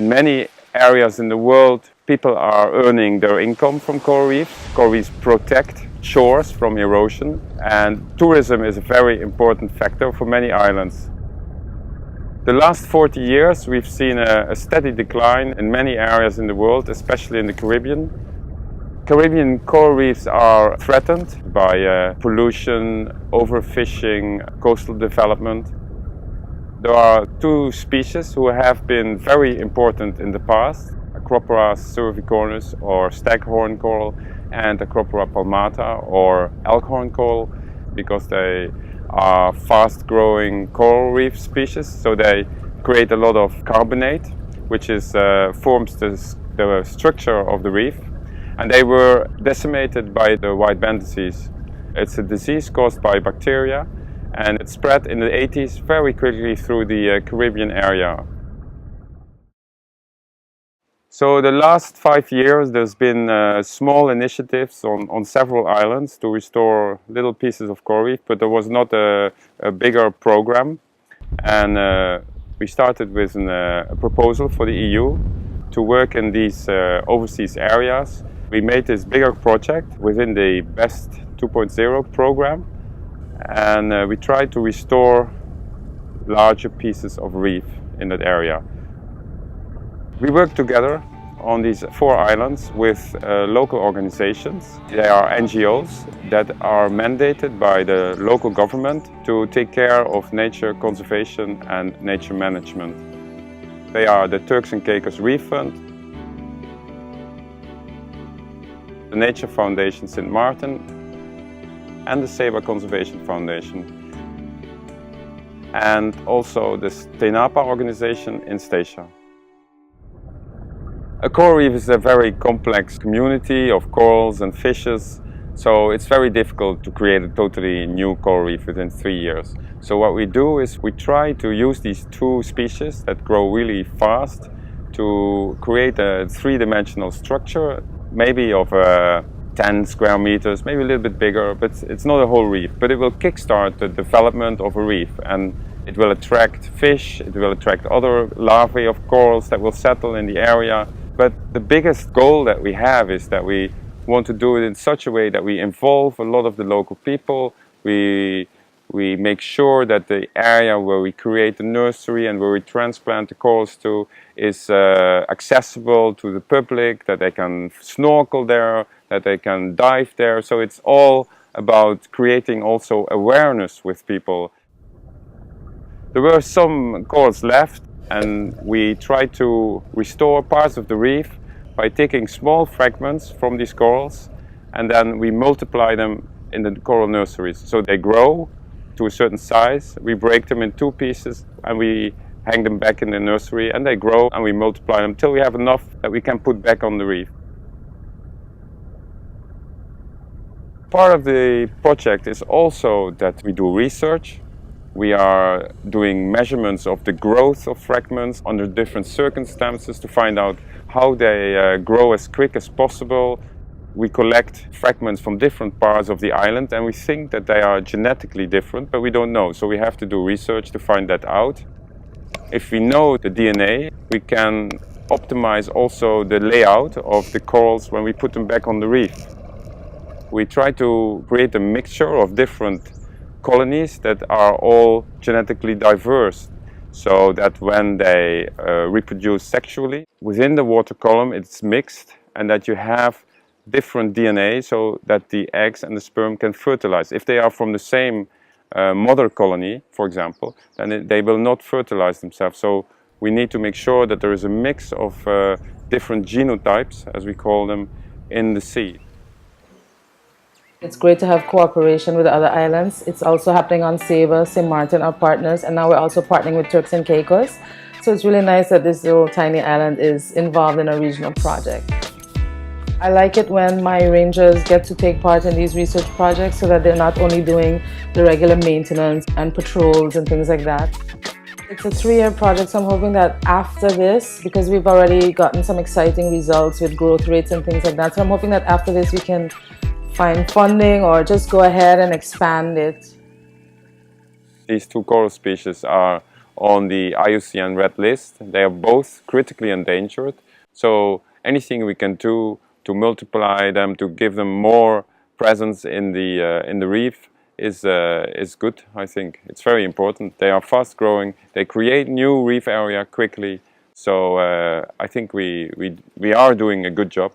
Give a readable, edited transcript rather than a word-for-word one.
In many areas in the world, people are earning their income from coral reefs. Coral reefs protect shores from erosion, and tourism is a very important factor for many islands. The last 40 years we've seen a steady decline in many areas in the world, especially in the Caribbean. Caribbean coral reefs are threatened by pollution, overfishing, coastal development. There are two species who have been very important in the past: Acropora cervicornis or staghorn coral, and Acropora palmata or elkhorn coral, because they are fast-growing coral reef species. So they create a lot of carbonate, which forms the structure of the reef. And they were decimated by the white band disease. It's a disease caused by bacteria, and it spread in the 80s very quickly through the Caribbean area. So the last 5 years there's been small initiatives on several islands to restore little pieces of coral reef, but there was not a bigger program. And we started with a proposal for the EU to work in these overseas areas. We made this bigger project within the BEST 2.0 program, and we tried to restore larger pieces of reef in that area. We work together on these 4 islands with local organizations. They are NGOs that are mandated by the local government to take care of nature conservation and nature management. They are the Turks and Caicos Reef Fund, the Nature Foundation St. Martin, and the Seba Conservation Foundation, and also the Tenapa organization in Statia. A coral reef is a very complex community of corals and fishes, so it's very difficult to create a totally new coral reef within 3 years. So what we do is we try to use these 2 species that grow really fast to create a 3-dimensional structure, maybe of 10 square meters, maybe a little bit bigger, but it's not a whole reef. But it will kickstart the development of a reef, and it will attract fish, it will attract other larvae of corals that will settle in the area. But the biggest goal that we have is that we want to do it in such a way that we involve a lot of the local people. We make sure that the area where we create the nursery and where we transplant the corals to is accessible to the public, that they can snorkel there, that they can dive there. So it's all about creating also awareness with people. There were some corals left, and we tried to restore parts of the reef by taking small fragments from these corals, and then we multiply them in the coral nurseries. So they grow to a certain size, we break them in 2 pieces, and we hang them back in the nursery, and they grow, and we multiply them till we have enough that we can put back on the reef. Part of the project is also that we do research. We are doing measurements of the growth of fragments under different circumstances to find out how they grow as quick as possible. We collect fragments from different parts of the island, and we think that they are genetically different, but we don't know. So we have to do research to find that out. If we know the DNA, we can optimize also the layout of the corals when we put them back on the reef. We try to create a mixture of different colonies that are all genetically diverse, so that when they reproduce sexually within the water column, it's mixed, and that you have different DNA so that the eggs and the sperm can fertilize. If they are from the same mother colony, for example, then they will not fertilize themselves. So we need to make sure that there is a mix of different genotypes, as we call them, in the sea. It's great to have cooperation with the other islands. It's also happening on Saba, St. Martin, our partners, and now we're also partnering with Turks and Caicos. So it's really nice that this little tiny island is involved in a regional project. I like it when my rangers get to take part in these research projects so that they're not only doing the regular maintenance and patrols and things like that. It's a 3-year project, so I'm hoping that after this, because we've already gotten some exciting results with growth rates and things like that, so I'm hoping that after this we can find funding or just go ahead and expand it. These 2 coral species are on the IUCN Red List. They are both critically endangered. So anything we can do to multiply them, to give them more presence in the reef is good. I think it's very important. They are fast growing. They create new reef area quickly. So I think we are doing a good job.